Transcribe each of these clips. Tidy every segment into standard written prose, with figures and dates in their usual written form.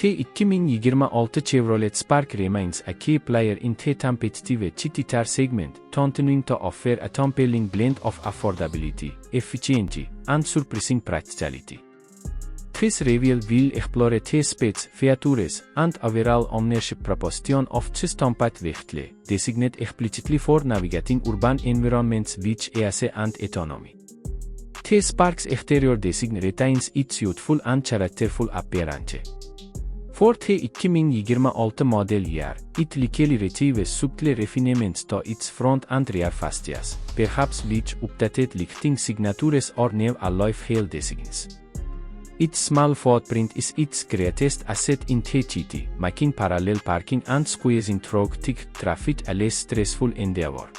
T2026 Chevrolet Spark remains a key player in the competitive GT segment, continuing to offer a compelling blend of affordability, efficiency, and surprising practicality. This review will explore the specs, features, and overall ownership proposition of this compact vehicle, designed explicitly for navigating urban environments with ease and autonomy. The Spark's exterior design retains its youthful and characterful appearance. For the 2026 model year, it likely receives subtle refinements to its front and rear fascias, perhaps with updated lighting signatures or new alloy wheel designs. Its small footprint is its greatest asset in the GT, making parallel parking and squeezing through thick traffic a less stressful endeavor.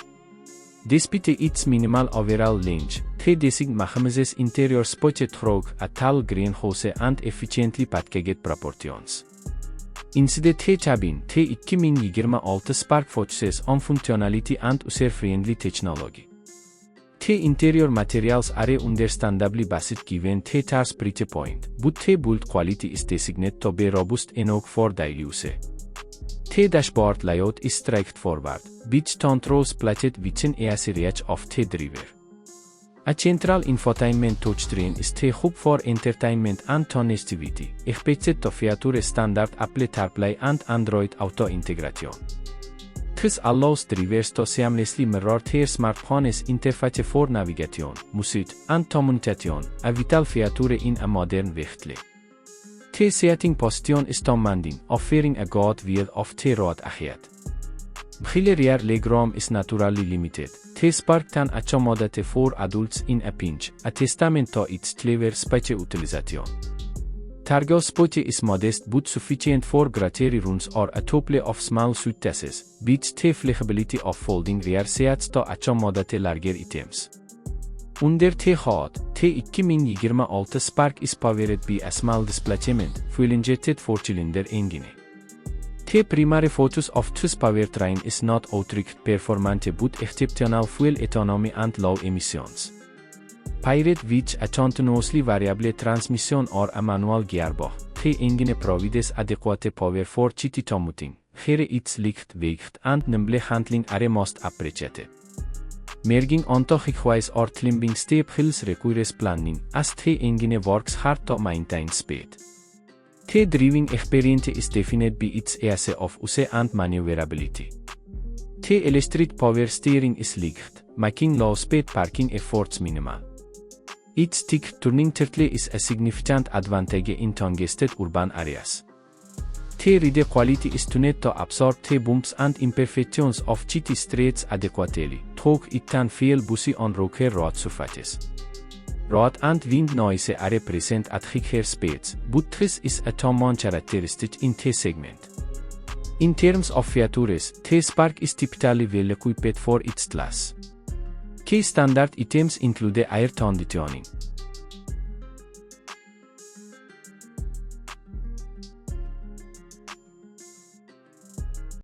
Despite its minimal overall range, the design maximizes interior space through a tall greenhouse and efficiently packaged proportions. Instead the cabin, the 2026 Spark focuses on functionality and user-friendly technology. The interior materials are understandably basic given the car's price point, but the build quality is designated to be robust enough for daily use. The dashboard layout is straightforward, with controls placed within easy reach of the driver. A central infotainment touchscreen is the hub for entertainment and connectivity, expected to feature standard Apple CarPlay and Android Auto integration. This allows drivers to seamlessly mirror their smartphone's interface for navigation, music, and communication, a vital feature in a modern vehicle. The seating position is commanding, offering a good view of the road ahead. While rear legroom is naturally limited, the Spark can accommodate 4 adults in a pinch, a testament to its clever space utilization. Cargo space is modest but sufficient for grocery runs or a couple of small suitcases, with the flexibility of folding rear seats to accommodate larger items. Under the hood, the 2026 Spark is powered by a small displacement, fuel-injected 4-cylinder engine. The primary focus of this powertrain is not outright performance but exceptional fuel economy and low emissions. Paired with a continuously variable transmission or a manual gearbox, the engine provides adequate power for GT commuting, where its lightweight and nimble handling are most appreciated. Merging onto highways or climbing steep hills requires planning, as the engine works hard to maintain speed. The driving experience is defined by its ease of use and maneuverability. The electric power steering is light, making low-speed parking efforts minimal. Its thick turning turtle is a significant advantage in congested urban areas. The ride quality is tuned to absorb the bumps and imperfections of GT streets adequately, though it can feel bumpy on rocky road surfaces. Road and wind noise are present at higher speeds, but this is a common characteristic in the segment. In terms of features, the Spark is typically well equipped for its class. Key standard items include air conditioning,